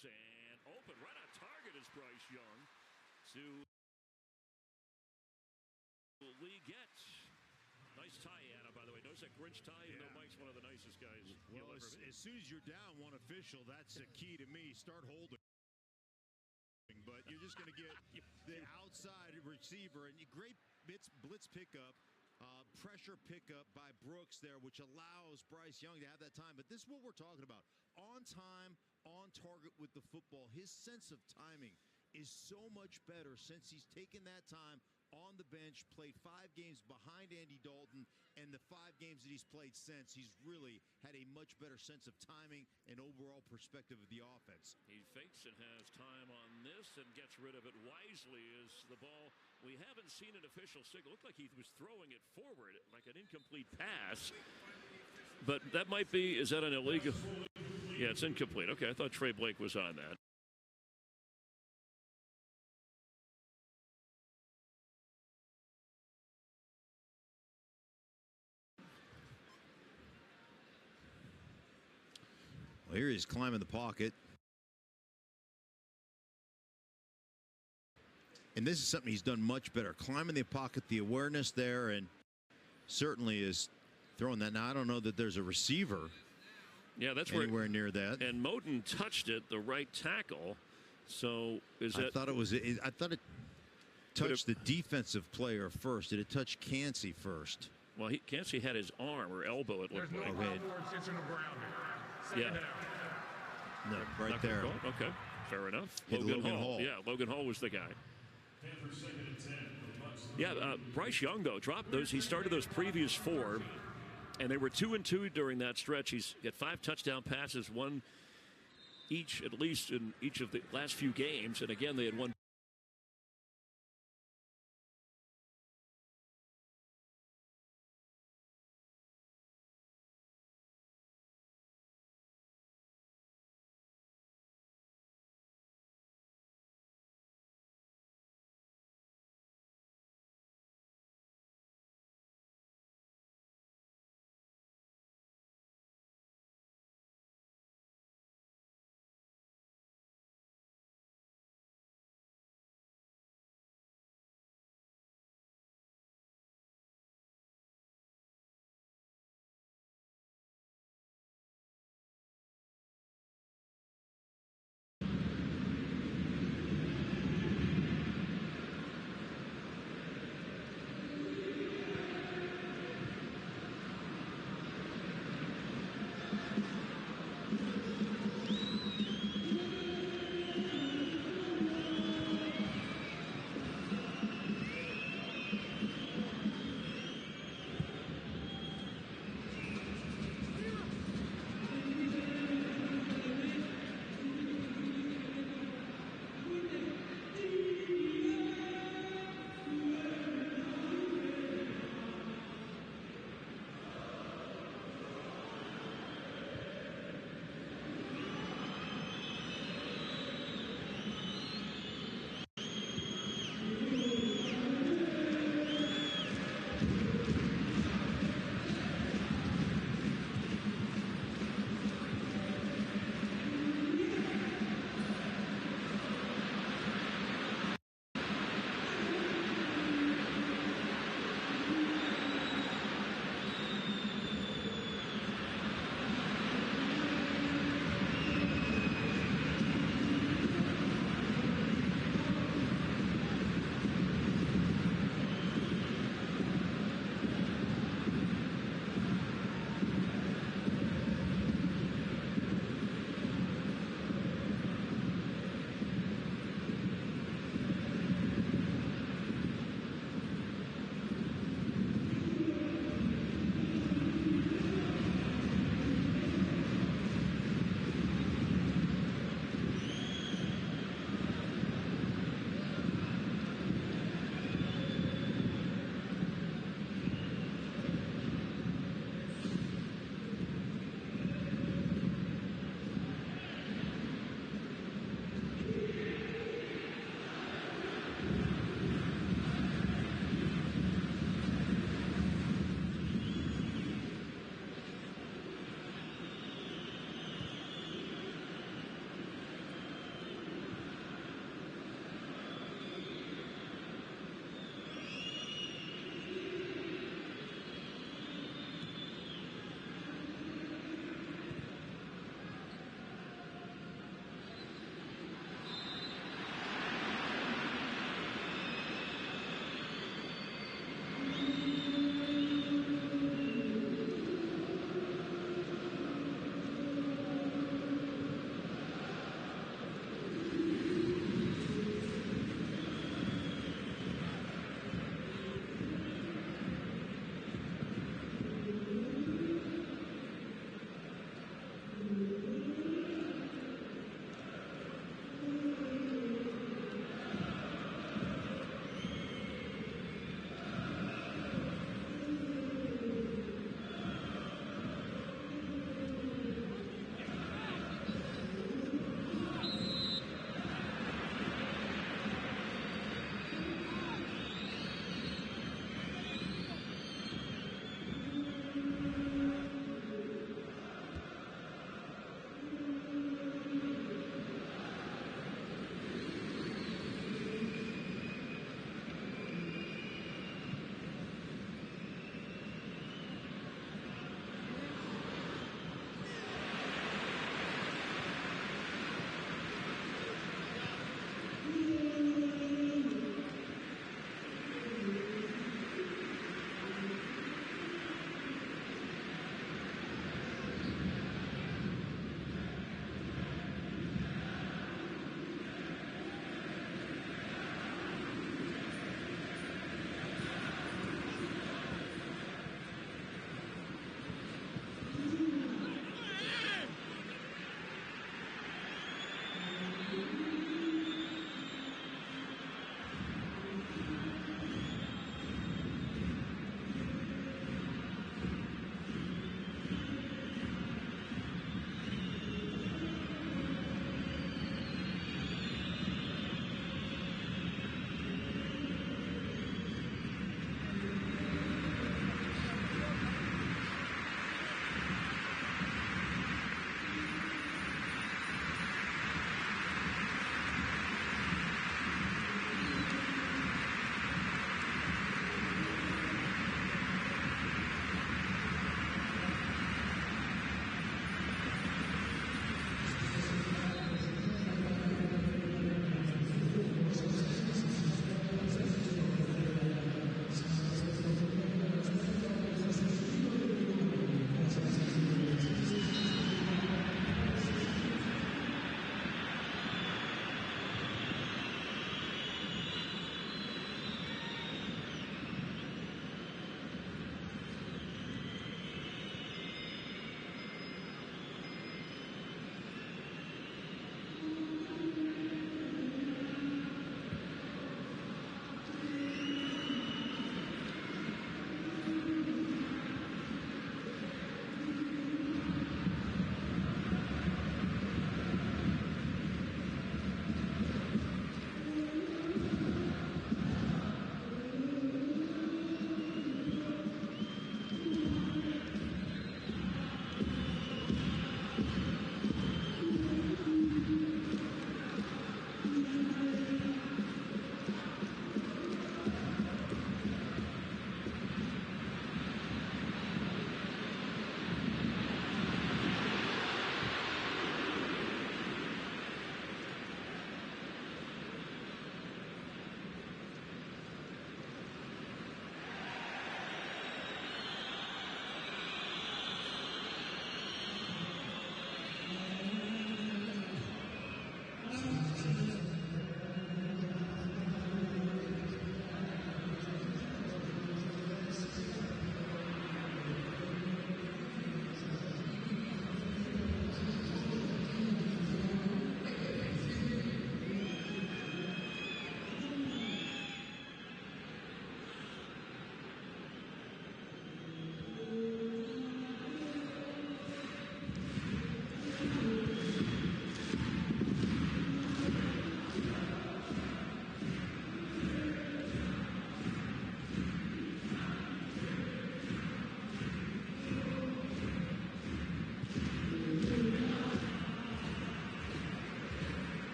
goes, and open right on target is Bryce Young to Lee Getz. Nice tie, Anna, by the way. Notice that Grinch tie, even though Mike's one of the nicest guys. Well, as soon as you're down one official, that's the key to me. Start holding. But you're just going to get the outside receiver, and great blitz pickup, pressure pickup by Brooks there, which allows Bryce Young to have that time. But this is what we're talking about. On time, on target with the football. His sense of timing is so much better since he's taken that time on the bench, played 5 games behind Andy Dalton, and the 5 games that he's played since, he's really had a much better sense of timing and overall perspective of the offense. He fakes and has time on this and gets rid of it wisely as the ball, we haven't seen an official signal. It looked like he was throwing it forward like an incomplete pass, but that might be, is that an illegal? Yeah, it's incomplete. Okay, I thought Trey Blake was on that. Well, here he's climbing the pocket. And this is something he's done much better. Climbing the pocket, the awareness there, and certainly is throwing that. Now, I don't know that there's a receiver that's anywhere near that. And Moten touched it, the right tackle. So is that? I thought it touched the defensive player first. Did it touch Cansey first? Well, Cansey had his arm or elbow, it looked like. There's no call for it. It's in the ground. Second down. No, right there. Okay, fair enough. Logan Hall. Yeah, Logan Hall was the guy. Yeah, Bryce Young, though, dropped those. He started those previous 4, and they were 2-2 during that stretch. He's got 5 touchdown passes, 1 each, at least in each of the last few games. And again, they had 1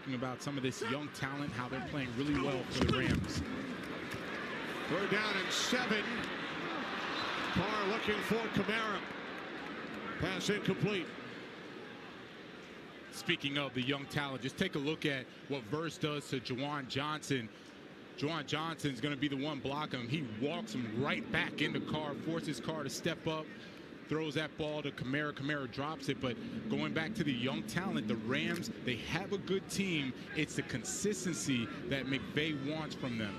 talking about some of this young talent, how they're playing really well for the Rams. Third down and 7. Carr looking for Kamara. Pass incomplete. Speaking of the young talent, just take a look at what Verse does to Juwan Johnson. Juwan Johnson's going to be the one blocking him. He walks him right back into Carr, forces Carr to step up, throws that ball to Kamara. Kamara drops it. But going back to the young talent, the Rams, they have a good team. It's the consistency that McVay wants from them.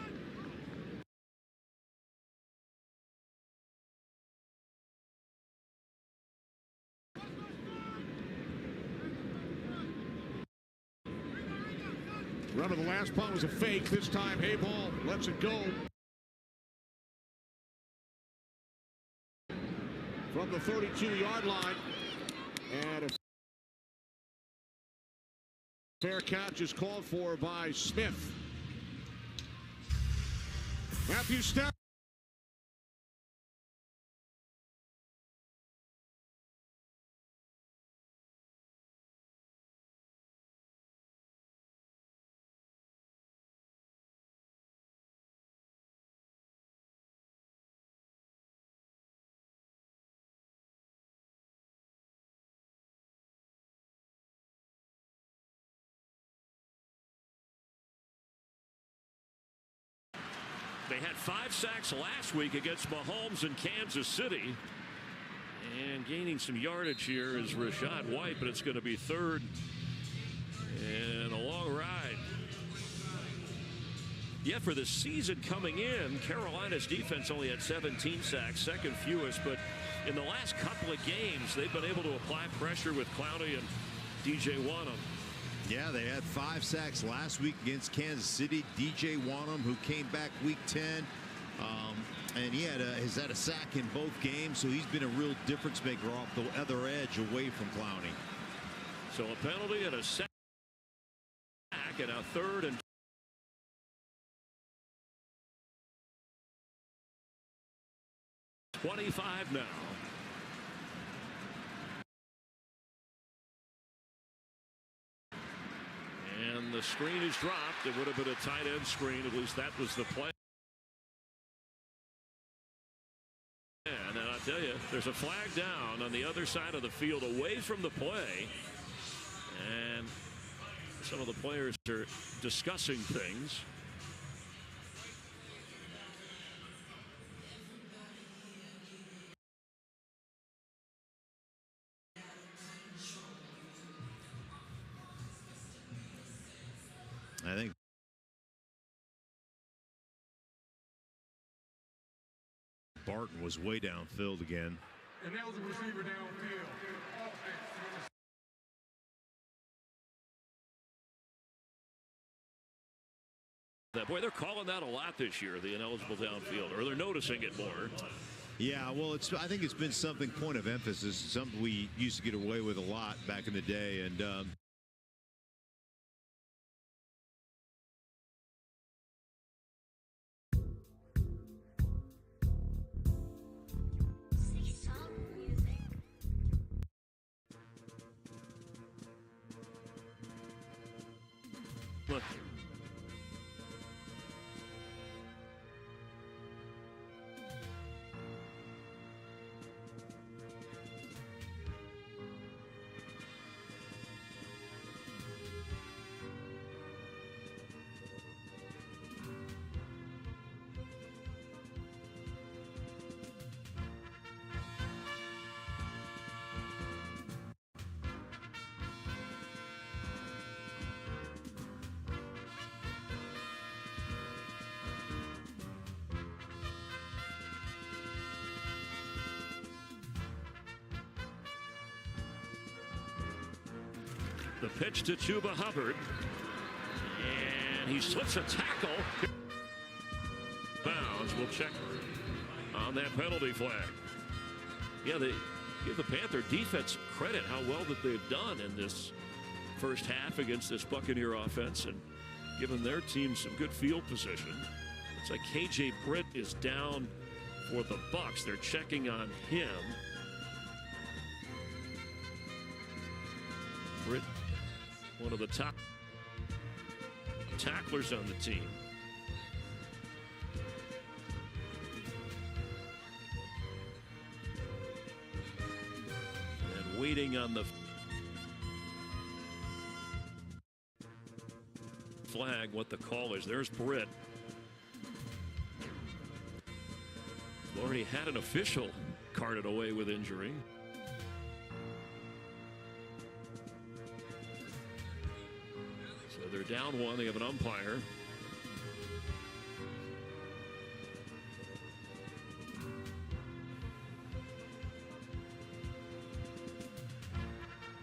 Remember, the last punt was a fake. This time, Hayball lets it go. From the 32-yard line. And a fair catch is called for by Smith. Matthew Stafford. They had 5 sacks last week against Mahomes in Kansas City. And gaining some yardage here is Rachaad White, but it's going to be third and a long ride. Yeah, for the season coming in, Carolina's defense only had 17 sacks, second fewest, but in the last couple of games, they've been able to apply pressure with Clowney and DJ Wonnum. Yeah, they had 5 sacks last week against Kansas City. DJ Wonnum, who came back week 10, and he has had a sack in both games, so he's been a real difference maker off the other edge away from Clowney. So a penalty and a sack, and a third and 25 now. And the screen is dropped. It would have been a tight end screen. At least that was the play. And I tell you, there's a flag down on the other side of the field away from the play. And some of the players are discussing things. I think Barton was way downfield again. And that was a receiver downfield. That boy, they're calling that a lot this year, the ineligible downfield, or they're noticing it more. Yeah, well, I think it's been something point of emphasis, something we used to get away with a lot back in the day, and the pitch to Chuba Hubbard, and he slips a tackle. Bounds. We'll check on that penalty flag. Yeah, they give the Panther defense credit how well that they've done in this first half against this Buccaneer offense, and given their team some good field position. It's like KJ Britt is down for the Bucs. They're checking on him. Britt, one of the top. tacklers on the team. And waiting on the flag, what the call is. There's Britt. Already had an official carted away with injury. So they're down one. They have an umpire.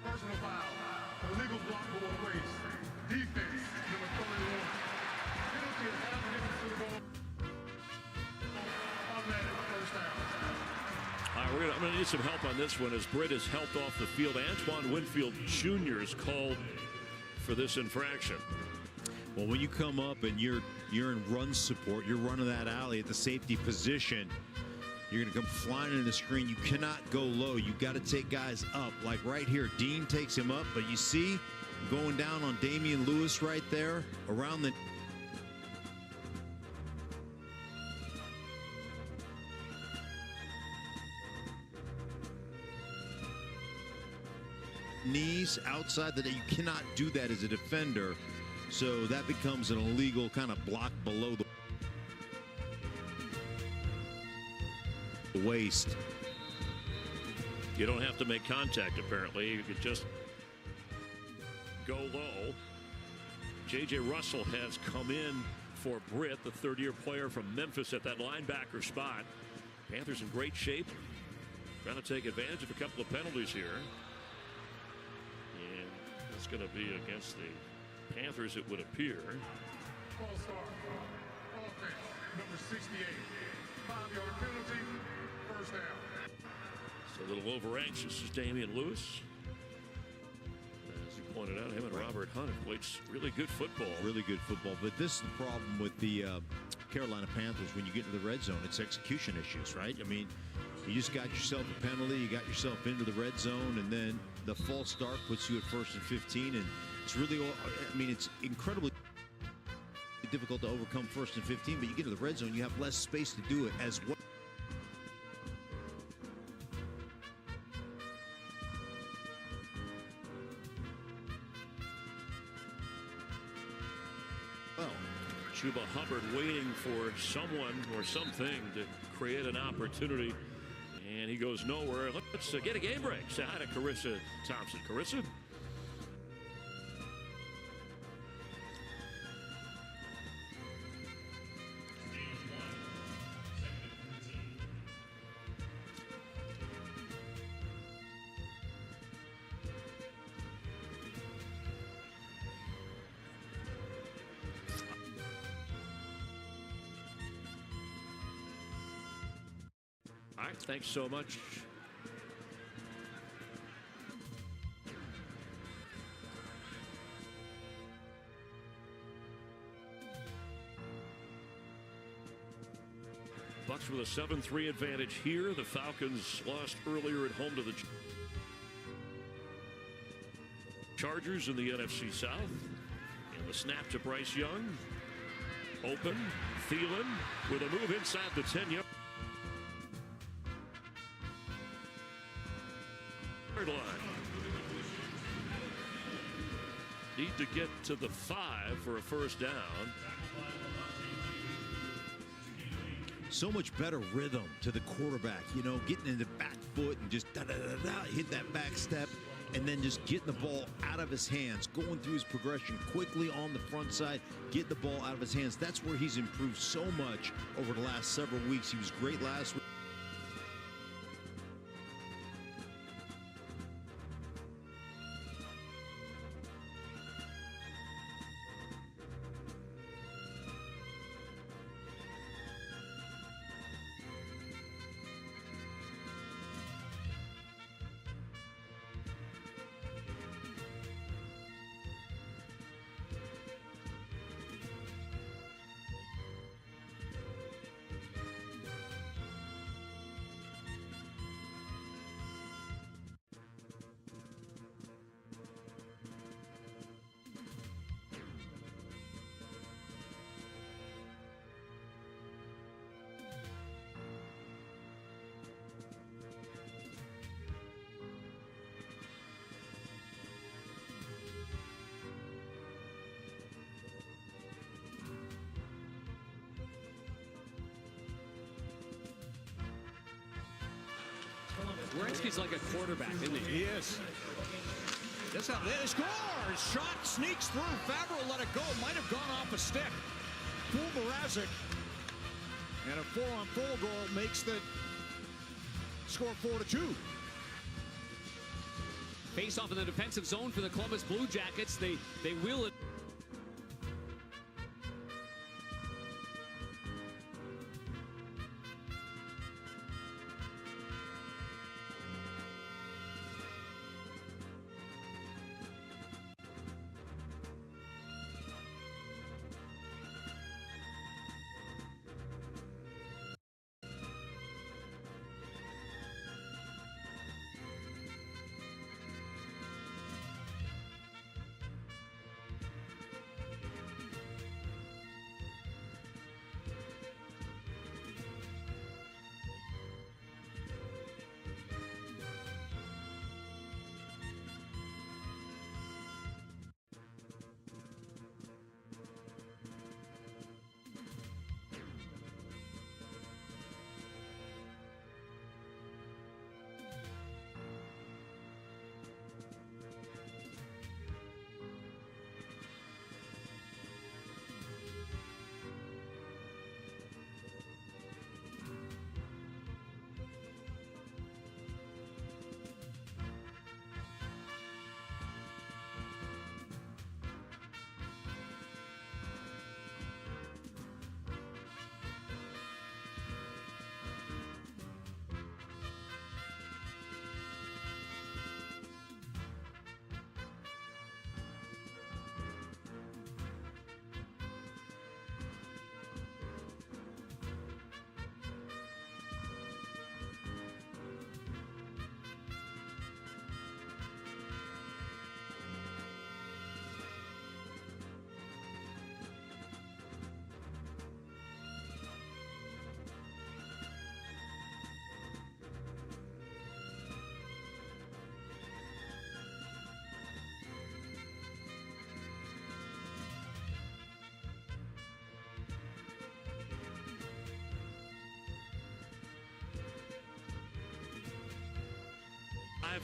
Personal foul. Illegal block ball race. Defense, number 31. Penalty is half a distance to the goal. Automatic first down. All right, I'm going to need some help on this one as Britt is helped off the field. Antoine Winfield Jr. is called for this infraction. Well, when you come up and you're in run support, you're running that alley at the safety position, you're going to come flying in the screen. You cannot go low. You got to take guys up. Like right here, Dean takes him up, but you see going down on Damian Lewis right there around the knees outside that you cannot do that as a defender. So that becomes an illegal kind of block below the waist. You don't have to make contact, apparently. You could just go low. J.J. Russell has come in for Britt, the third-year player from Memphis, at that linebacker spot. Panthers in great shape. Trying to take advantage of a couple of penalties here. And that's going to be against the Panthers, it would appear. False start. Offense, number 68. 5-yard penalty. First down. So a little over-anxious is Damian Lewis. As you pointed out, him and Robert Hunt have played really good football. Really good football. But this is the problem with the Carolina Panthers. When you get to the red zone, it's execution issues, right? I mean, you just got yourself a penalty. You got yourself into the red zone, and then the false start puts you at 1st and 15. And it's really, I mean, it's incredibly difficult to overcome 1st and 15. But you get to the red zone, you have less space to do it as well. Chuba Hubbard waiting for someone or something to create an opportunity, and he goes nowhere. Let's get a game break. Say hi to Carissa Thompson. Carissa? All right, thanks so much. Bucks with a 7-3 advantage here. The Falcons lost earlier at home to the Chargers in the NFC South. And the snap to Bryce Young. Open. Thielen with a move inside the 10-yard line. Need to get to the 5 for a first down. So much better rhythm to the quarterback, you know, getting in the back foot and just hit that back step, and then just getting the ball out of his hands, going through his progression quickly on the front side, get the ball out of his hands. That's where he's improved so much over the last several weeks. He was great last week. Werenski's like a quarterback, isn't he? He is. That's how they score. Shot sneaks through. Favreau let it go. Might have gone off a stick. Fool Mrazek. And a 4-on-4 goal makes the score 4-2. Face off in the defensive zone for the Columbus Blue Jackets. They wheel it.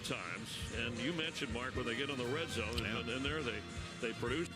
Times, and you mentioned, Mark, when they get on the red zone, and there they produce.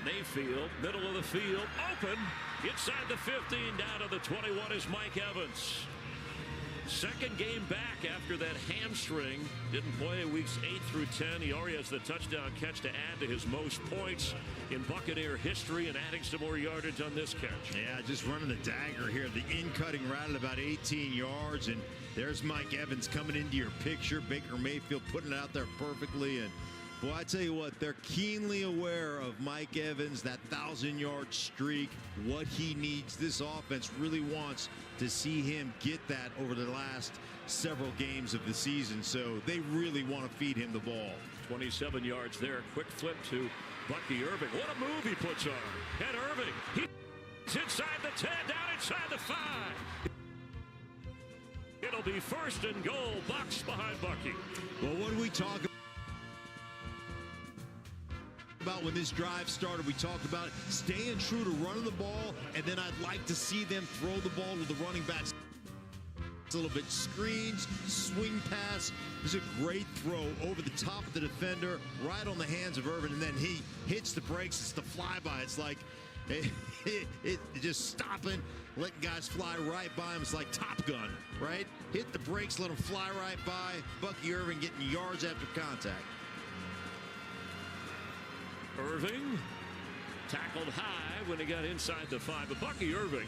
Mayfield, middle of the field, open, inside the 15, down to the 21 is Mike Evans. Second game back after that hamstring. Didn't play weeks 8 through 10. He already has the touchdown catch to add to his most points in Buccaneer history and adding some more yardage on this catch. Yeah, just running the dagger here. The in-cutting route at about 18 yards. And there's Mike Evans coming into your picture. Baker Mayfield putting it out there perfectly. And boy, I tell you what, they're keenly aware of Mike Evans, that 1,000-yard streak, what he needs. This offense really wants to see him get that over the last several games of the season. So they really want to feed him the ball. 27 yards there. Quick flip to Bucky Irving. What a move he puts on. And Irving, he's inside the 10, down inside the 5. It'll be first and goal. Bucks behind Bucky. Well, what do we talk about when this drive started? We talked about staying true to running the ball, and then I'd like to see them throw the ball to the running backs a little bit. Screens, swing pass. This is a great throw over the top of the defender, right on the hands of Irvin, and then he hits the brakes. It's the flyby. It's like it just stopping, letting guys fly right by him. It's like Top Gun, right? Hit the brakes, let them fly right by. Bucky Irving getting yards after contact. Irving tackled high when he got inside the 5. But Bucky Irving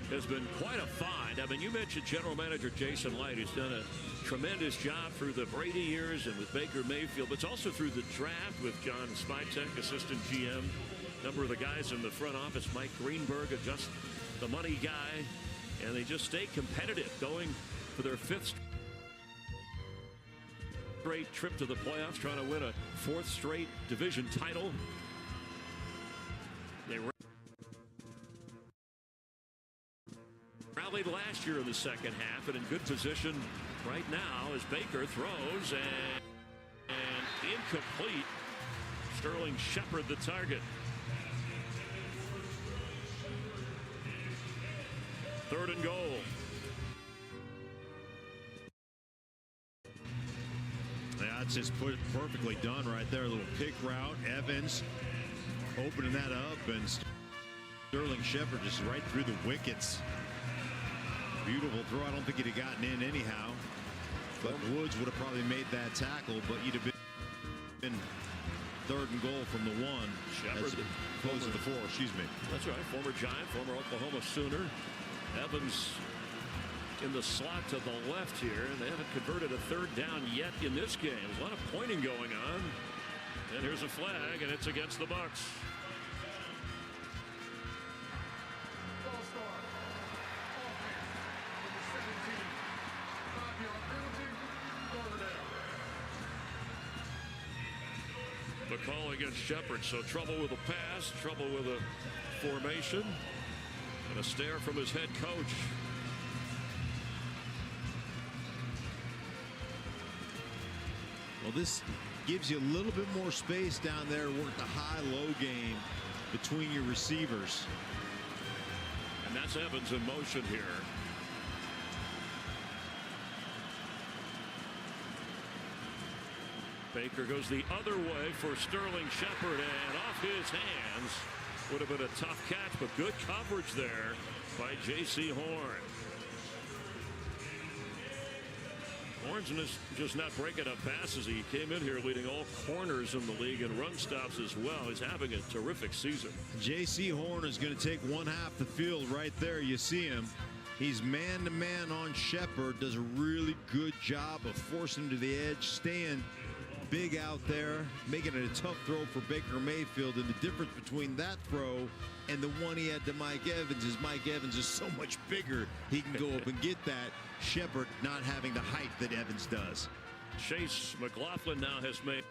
has been quite a find. I mean, you mentioned General Manager Jason Light, who's done a tremendous job through the Brady years and with Baker Mayfield, but it's also through the draft with John Spytek, assistant GM. Number of the guys in the front office, Mike Greenberg, just the money guy, and they just stay competitive, going for their 5th straight trip to the playoffs, trying to win a 4th straight division title. They rallied last year in the second half and in good position right now as Baker throws and incomplete. Sterling Shepard the target. 3rd and goal. Yeah, it's just perfectly done right there. A little pick route. Evans opening that up, and Sterling Shepard just right through the wickets. Beautiful throw. I don't think he'd have gotten in anyhow. But Woods would have probably made that tackle, but you'd have been 3rd and goal from the 1. Shepard, close to the 4, excuse me. That's right. Former Giant, former Oklahoma Sooner. Evans in the slot to the left here. They haven't converted a 3rd down yet in this game. There's a lot of pointing going on. And here's a flag, and it's against the Bucks. The call against Shepard. So trouble with a pass, trouble with a formation, and a stare from his head coach. Well, this gives you a little bit more space down there to work the high-low game between your receivers. And that's Evans in motion here. Baker goes the other way for Sterling Shepard, and off his hands. Would have been a tough catch, but good coverage there by J.C. Horn. Horn's just not breaking up passes. He came in here leading all corners in the league and run stops as well. He's having a terrific season. J.C. Horn is going to take one half the field right there. You see him. He's man-to-man on Shepard. Does a really good job of forcing him to the edge, staying big out there, making it a tough throw for Baker Mayfield. And the difference between that throw and the one he had to Mike Evans is Mike Evans is so much bigger. He can go up and get that. Shepard not having the height that Evans does. Chase McLaughlin now has made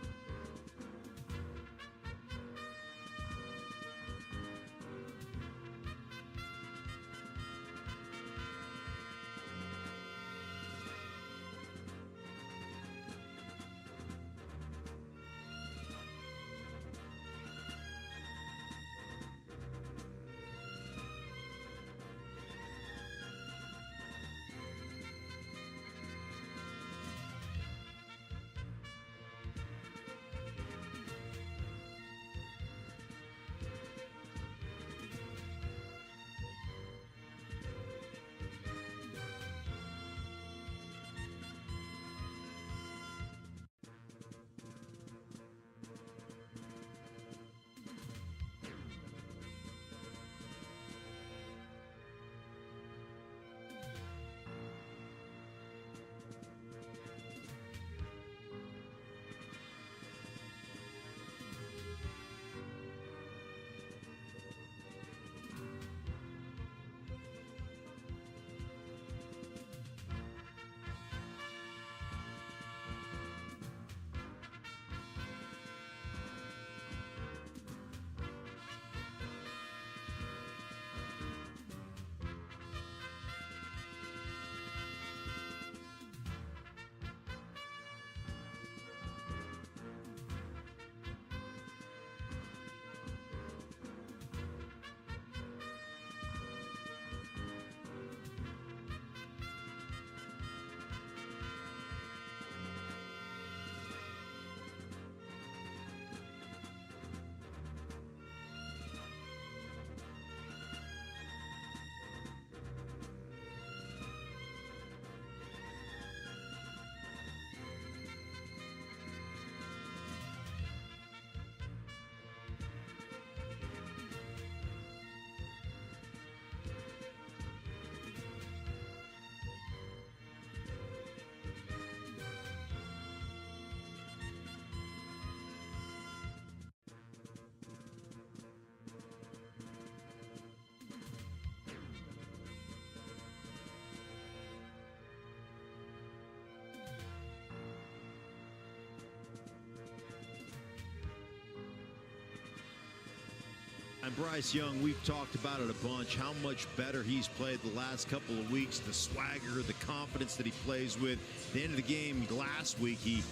And Bryce Young, we've talked about it a bunch, how much better he's played the last couple of weeks, the swagger, the confidence that he plays with. At the end of the game last week, he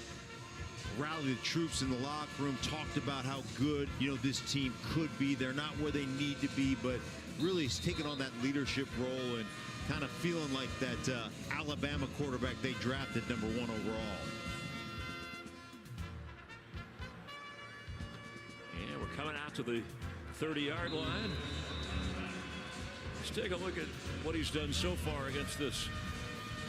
rallied the troops in the locker room, talked about how good, this team could be. They're not where they need to be, but really he's taken on that leadership role and kind of feeling like that Alabama quarterback they drafted #1 overall. And we're coming out to the 30-yard line. Let's take a look at what he's done so far against this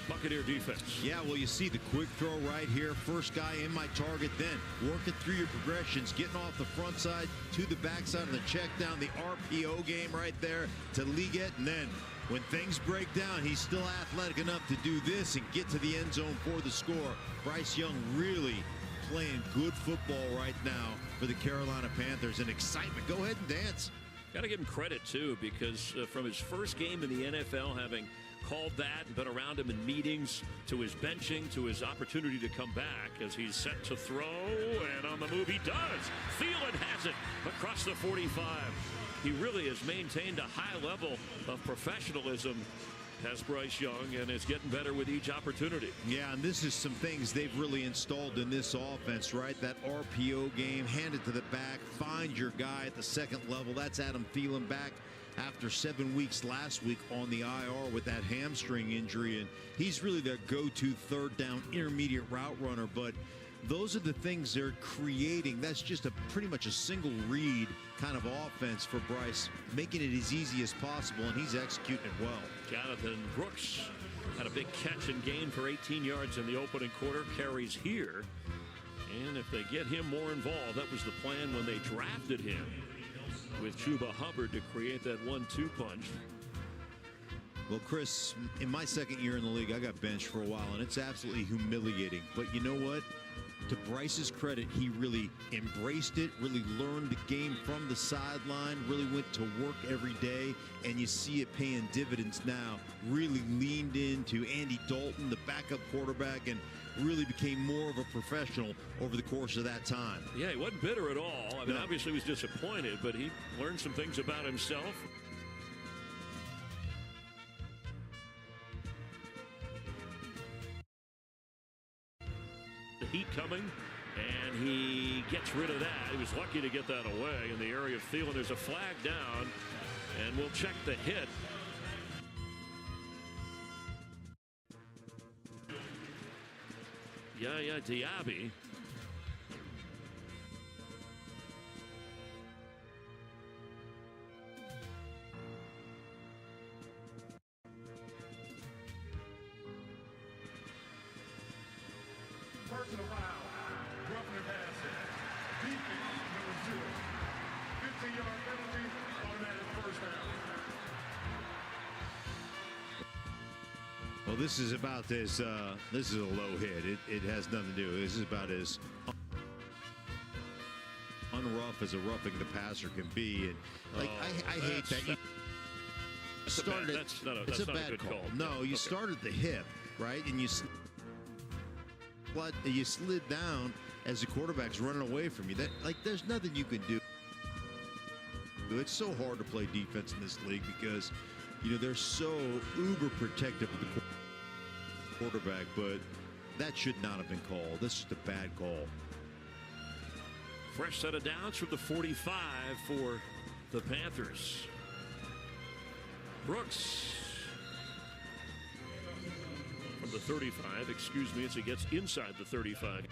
Buccaneer defense. Yeah, well, you see the quick throw right here. First guy in my target, then working through your progressions, getting off the front side to the backside of the check down, the RPO game right there to Liggett. And then when things break down, he's still athletic enough to do this and get to the end zone for the score. Bryce Young really playing good football right now for the Carolina Panthers, and excitement. Go ahead and dance. Got to give him credit, too, because from his first game in the NFL, having called that and been around him in meetings, to his benching, to his opportunity to come back as he's set to throw, and on the move he does. Thielen has it across the 45. He really has maintained a high level of professionalism, has Bryce Young, and is getting better with each opportunity. Yeah, and this is some things they've really installed in this offense, right? That RPO game, hand it to the back, find your guy at the second level. That's Adam Thielen back after 7 weeks last week on the IR with that hamstring injury, and he's really their go-to third down intermediate route runner. But those are the things they're creating. That's just pretty much a single read kind of offense for Bryce, making it as easy as possible, and he's executing it well. Jonathan Brooks had a big catch and gain for 18 yards in the opening quarter. Carries here, and if they get him more involved, that was the plan when they drafted him with Chuba Hubbard to create that 1-2 punch. Well, Chris, in my second year in the league, I got benched for a while, and it's absolutely humiliating. But you know what? To Bryce's credit, he really embraced it, really learned the game from the sideline, really went to work every day, and you see it paying dividends now. Really leaned into Andy Dalton, the backup quarterback, and really became more of a professional over the course of that time. Yeah, he wasn't bitter at all. I mean, obviously he was disappointed, but he learned some things about himself. The heat coming, and he gets rid of that. He was lucky to get that away in the area of Thielen. There's a flag down, and we'll check the hit. Yaya Diaby. Personal foul, roughing and passing. Defense, #2. 15-yard penalty, automatic first down. Well, this is about as this is a low hit. It has nothing to do. This is about as unrough as a roughing the passer can be. And like I hate that. You started. It's a bad call. No, you started the hip, right, and you slid down as the quarterback's running away from you. That, like, there's nothing you can do. It's so hard to play defense in this league because, they're so uber protective of the quarterback, but that should not have been called. That's just a bad call. Fresh set of downs from the 45 for the Panthers. Brooks from the 35, excuse me, as he gets inside the 35.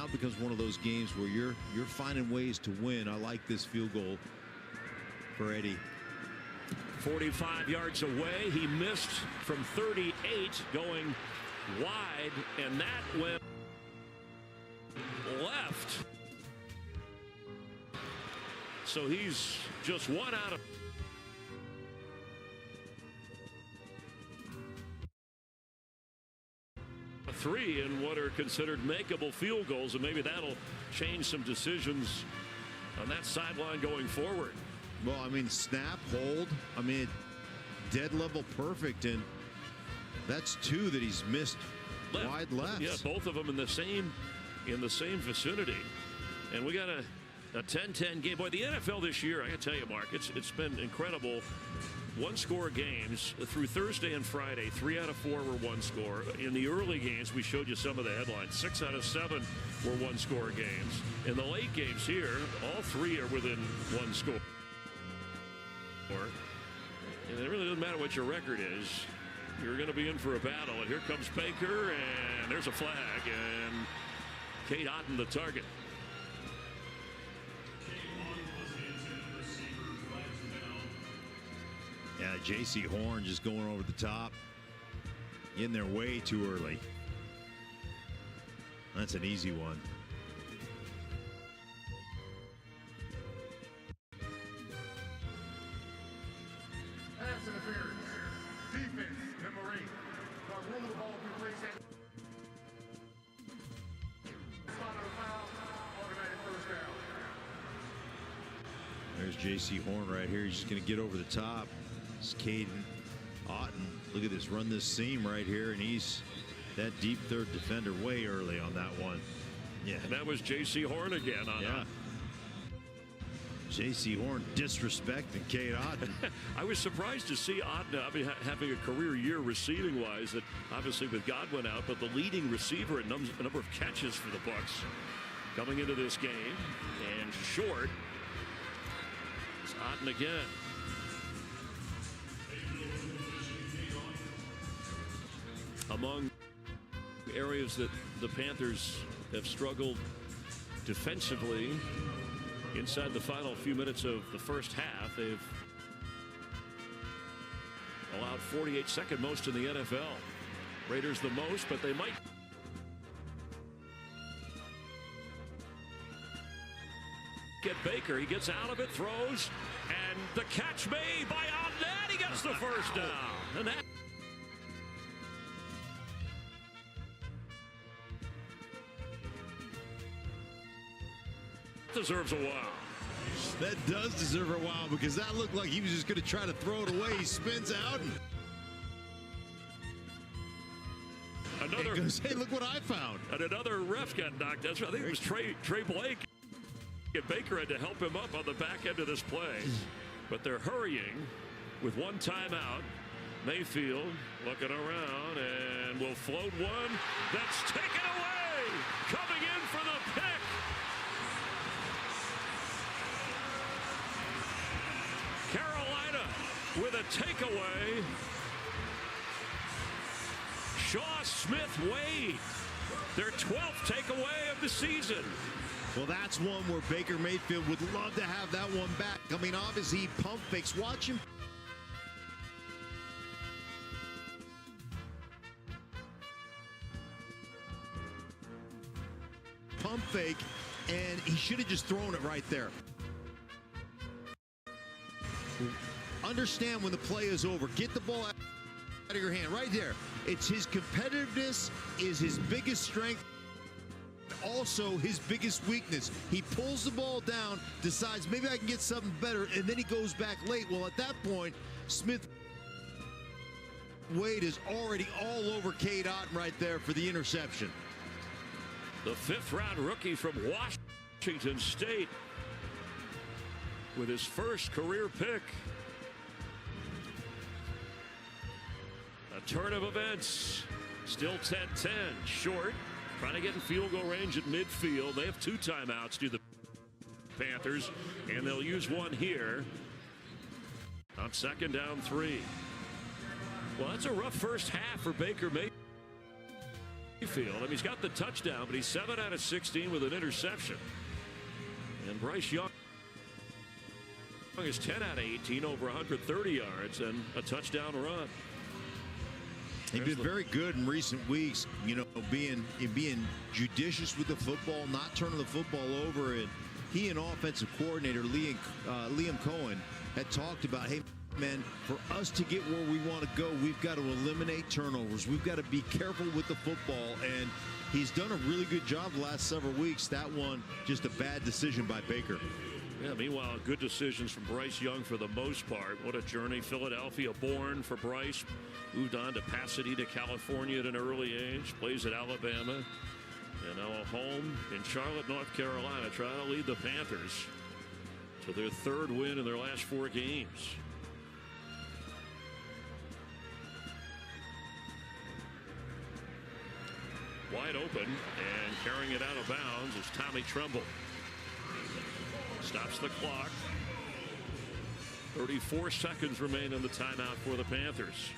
now becomes one of those games where you're finding ways to win. I like this field goal for Eddie. 45 yards away. He missed from 38 going wide, and that went left. So he's just one out of three in what are considered makeable field goals, and maybe that'll change some decisions on that sideline going forward. Well, I mean, snap, hold, I mean, dead level perfect, and that's two that he's missed wide left. Yeah, both of them in the same vicinity. And we got a 10-10 game. Boy, the NFL this year, I got to tell you, Mark, it's been incredible. One-score games through Thursday and Friday. 3 out of 4 were one-score. In the early games, we showed you some of the headlines. 6 out of 7 were one-score games. In the late games here, all 3 are within one score. And it really doesn't matter what your record is. You're going to be in for a battle. And here comes Baker, and there's a flag, and Kate Otten the target. Yeah, J.C. Horn just going over the top, getting there way too early. That's an easy one. Pass interference. Defense, number 8. The rule of the ball will be placed at spot on the foul, automatic first down. There's J.C. Horn right here. He's just going to get over the top. It's Caden Otten. Look at this. Run this seam right here, and he's that deep third defender way early on that one. Yeah. And that was J.C. Horn again on yeah. J.C. Horn disrespecting Kate Otten. I was surprised to see Otten having a career year receiving wise, that obviously with Godwin out, but the leading receiver in a number of catches for the Bucs coming into this game. And short. It's Otten again. Among areas that the Panthers have struggled defensively inside the final few minutes of the first half, they've allowed 48, second most in the NFL. Raiders the most, but they might get Baker. He gets out of it, throws, and the catch made by Otten. He gets the first down. And that deserves a wow. That does deserve a wow, because that looked like he was just going to try to throw it away. He spins out and another goes, hey, look what I found. And another ref got knocked out. I think it was Trey Blake. And Baker had to help him up on the back end of this play. But they're hurrying with one timeout. Mayfield looking around and will float one. That's taken away. Coming in for the pick. Carolina with a takeaway. Shaw Smith Wade, their 12th takeaway of the season. Well, that's one where Baker Mayfield would love to have that one back. I mean, obviously, he pump fakes. Watch him. Pump fake, and he should have just thrown it right there. Understand when the play is over. Get the ball out of your hand right there. It's his competitiveness is his biggest strength, also his biggest weakness. He pulls the ball down, decides maybe I can get something better, and then he goes back late. Well, at that point, Smith Wade is already all over Cade Otten right there for the interception. The 5th-round rookie from Washington State with his first career pick. A turn of events. Still 10-10. Short. Trying to get in field goal range at midfield. They have 2 timeouts, do the Panthers, and they'll use one here on 2nd down 3. Well, that's a rough first half for Baker Mayfield. Field. I mean, he's got the touchdown, but he's 7 out of 16 with an interception. And Bryce Young is 10 out of 18, over 130 yards and a touchdown run. He's been very good in recent weeks, you know, being judicious with the football, not turning the football over. And he and offensive coordinator Liam Cohen had talked about, hey, man, for us to get where we want to go, we've got to eliminate turnovers. We've got to be careful with the football. And he's done a really good job the last several weeks. That one, just a bad decision by Baker. Yeah, meanwhile, good decisions from Bryce Young for the most part. What a journey. Philadelphia born for Bryce. Moved on to Pasadena, California at an early age. Plays at Alabama. And now a home in Charlotte, North Carolina, trying to lead the Panthers to their 3rd win in their last 4 games. Wide open and carrying it out of bounds is Tommy Tremble. Stops the clock. 34 seconds remain in the timeout for the Panthers.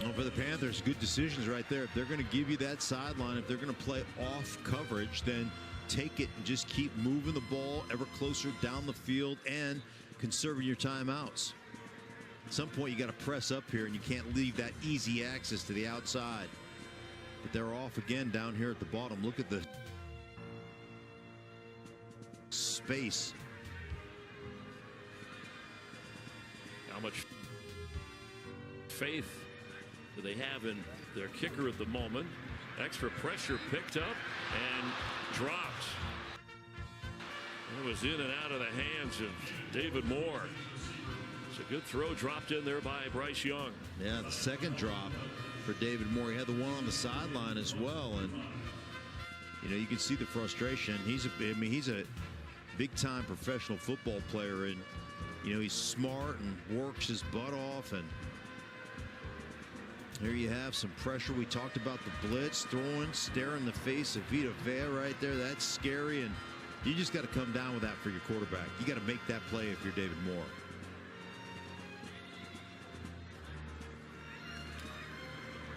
Well, for the Panthers, good decisions right there. If they're going to give you that sideline, if they're going to play off coverage, then take it and just keep moving the ball ever closer down the field and conserving your timeouts. At some point, you got to press up here, and you can't leave that easy access to the outside. But they're off again down here at the bottom. Look at the space. How much faith do they have in their kicker at the moment? Extra pressure picked up and dropped. It was in and out of the hands of David Moore. It's a good throw dropped in there by Bryce Young. Yeah, the second drop for David Moore. He had the one on the sideline as well, and you know, you can see the frustration. He's a big-time professional football player, and you know, he's smart and works his butt off. And here you have some pressure. We talked about the blitz, throwing, staring the face of Vita Vea right there. That's scary, and you just got to come down with that for your quarterback. You got to make that play if you're David Moore.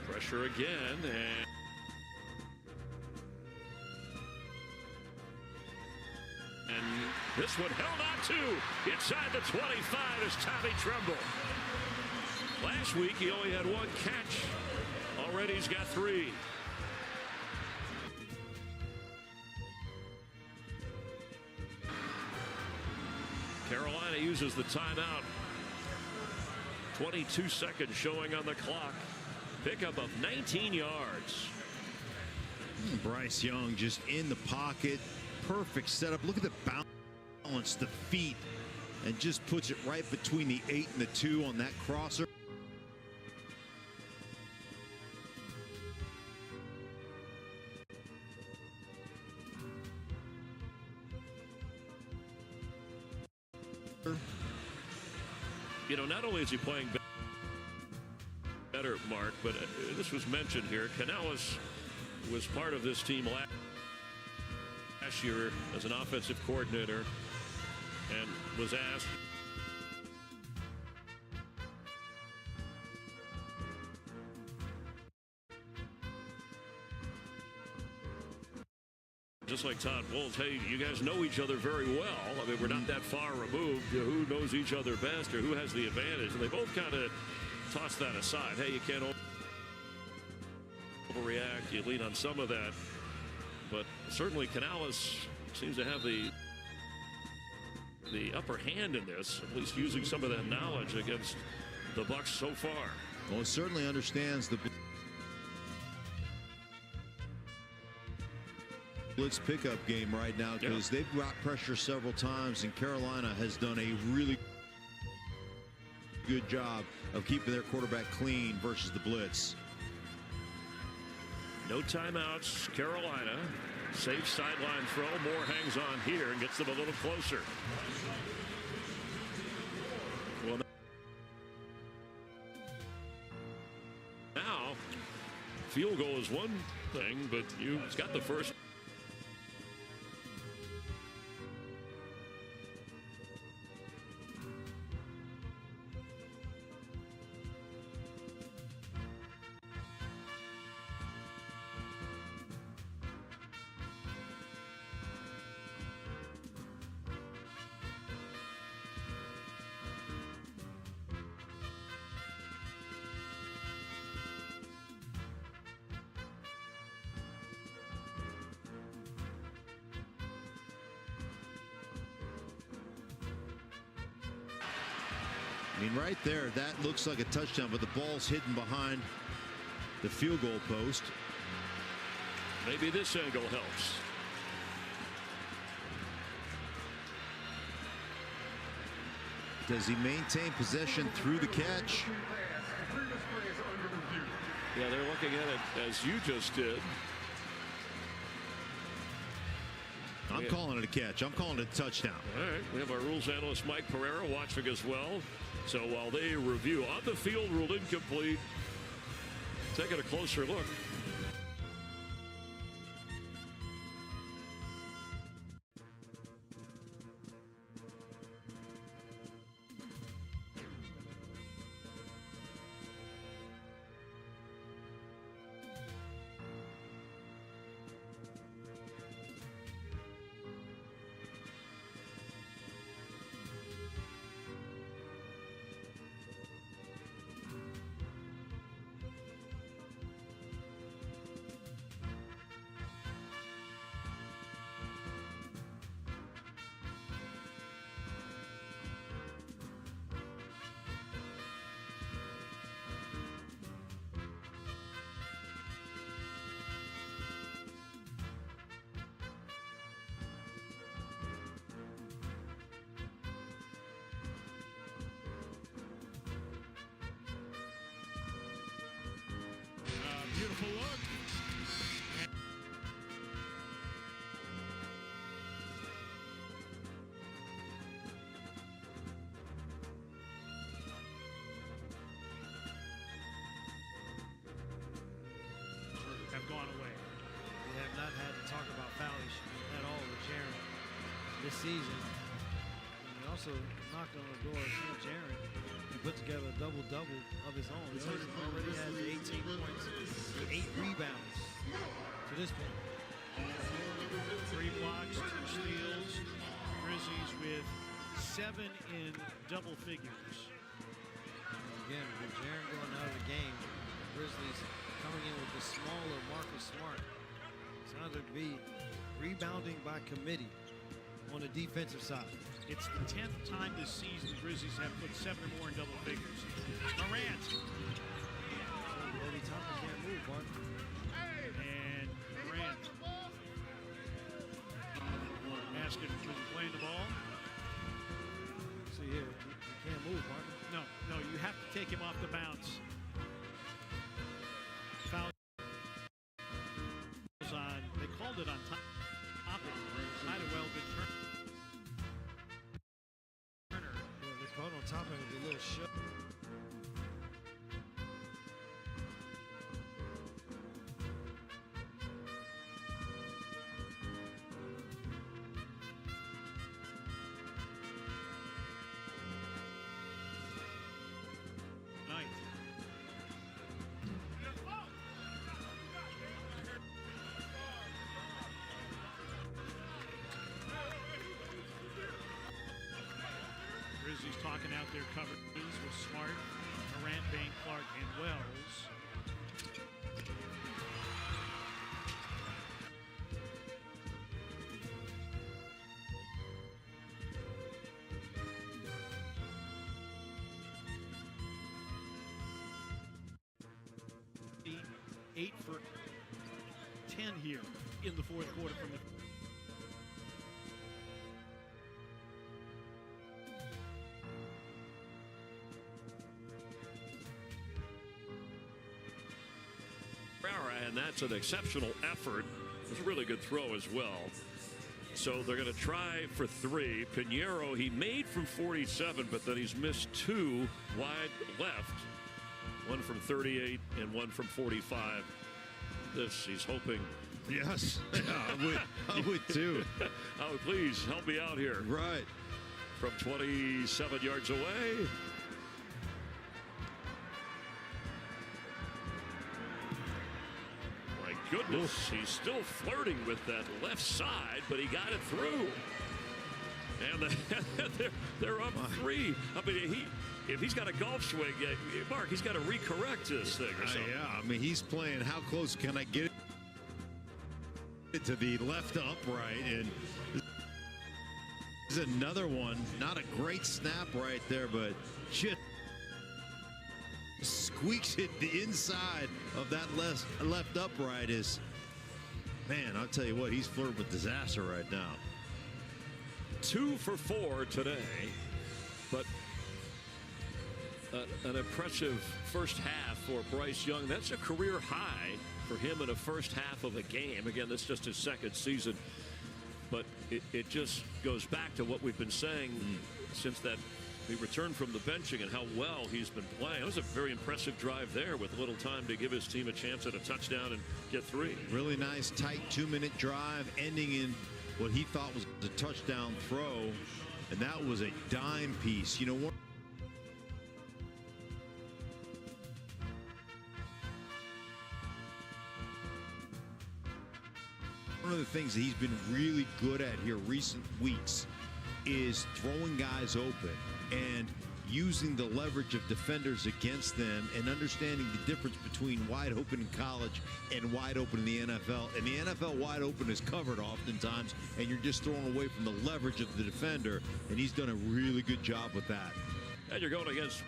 Pressure again, and this one held on to inside the 25 is Tommy Tremble. Last week he only had 1 catch. Already he's got 3. Carolina uses the timeout. 22 seconds showing on the clock. Pickup of 19 yards. Bryce Young just in the pocket. Perfect setup. Look at the balance, the feet, and just puts it right between the 8 and the 2 on that crosser. You know, not only is he playing better, Mark, but this was mentioned here. Canales was part of this team last year as an offensive coordinator and was asked just like Todd Bowles, hey, you guys know each other very well. I mean, we're not that far removed. Who knows each other best or who has the advantage? And they both kind of toss that aside. Hey, you can't overreact. You lean on some of that. But certainly Canales seems to have the upper hand in this, at least using some of that knowledge against the Bucs so far. Well, he certainly understands the blitz pickup game right now, because they've got pressure several times, and Carolina has done a really good job of keeping their quarterback clean versus the blitz. No timeouts. Carolina. Safe sideline throw. Moore hangs on here and gets them a little closer. Well, now field goal is one thing, but you've got the first. I mean, right there, that looks like a touchdown, but the ball's hidden behind the field goal post. Maybe this angle helps. Does he maintain possession through the catch? Yeah, they're looking at it as you just did. I'm calling it a catch. I'm calling it a touchdown. All right, we have our rules analyst Mike Pereira watching as well. So while they review, on the field ruled incomplete. Taking a closer look. Beautiful look. Have gone away. We have not had to talk about foul issues at all with Jaron this season. And we also knocked on the door of Jaron. He put together a double-double of his own. He already has 18 points, 8 rebounds to this point. 3 blocks, 2 steals. Grizzlies with 7 in double figures. Again, with Jaron going out of the game, the Grizzlies coming in with the smaller Marcus Smart. Sounds like to be rebounding by committee on the defensive side. It's the 10th time this season the Grizzlies have put 7 or more in double figures. Morant. Every time he can't move, Mark. And Morant. Asking who's playing the ball. See here, he can't move, Mark. No, you have to take him off the bounce. Foul on, they called it on top of it. Might have well been Turner. Well, they called on top of it with a little shove. Night. Grizzlies talking out their cover with Smart, Morant, Bain, Clark, and Wells. Eight for 10 here in the fourth quarter from the and that's an exceptional effort. It was a really good throw as well. So they're going to try for 3. Pinheiro, he made from 47, but then he's missed 2 wide left. 1 from 38 and 1 from 45. This, he's hoping. Yes, I would too. Oh, please help me out here. Right. From 27 yards away. Goodness, he's still flirting with that left side, but he got it through. And they're up 3. I mean, if he's got a golf swing, Mark, he's got to recorrect this thing or something. Yeah, I mean, he's playing how close can I get it to the left upright, and another one. Not a great snap right there, but just squeaks it the inside of that left upright. Is, man, I'll tell you what, he's flirting with disaster right now. 2 for 4 today, but an impressive first half for Bryce Young. That's a career high for him in a first half of a game. Again, this is just his second season, but it just goes back to what we've been saying since that he returned from the benching and how well he's been playing. It was a very impressive drive there with little time to give his team a chance at a touchdown and get 3. Really nice, tight 2-minute drive ending in what he thought was a touchdown throw, and that was a dime piece. You know what? One of the things that he's been really good at here recent weeks is throwing guys open and using the leverage of defenders against them and understanding the difference between wide open in college and wide open in the NFL. And the NFL wide open is covered oftentimes, and you're just throwing away from the leverage of the defender, and he's done a really good job with that. And you're going against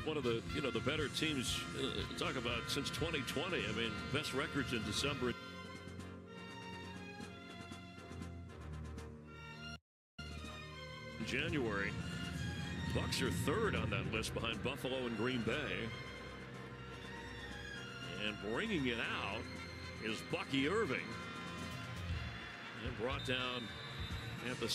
one of the, the better teams, talk about since 2020. I mean, best records in December. January. Bucs are 3rd on that list behind Buffalo and Green Bay. And bringing it out is Bucky Irving. And brought down at the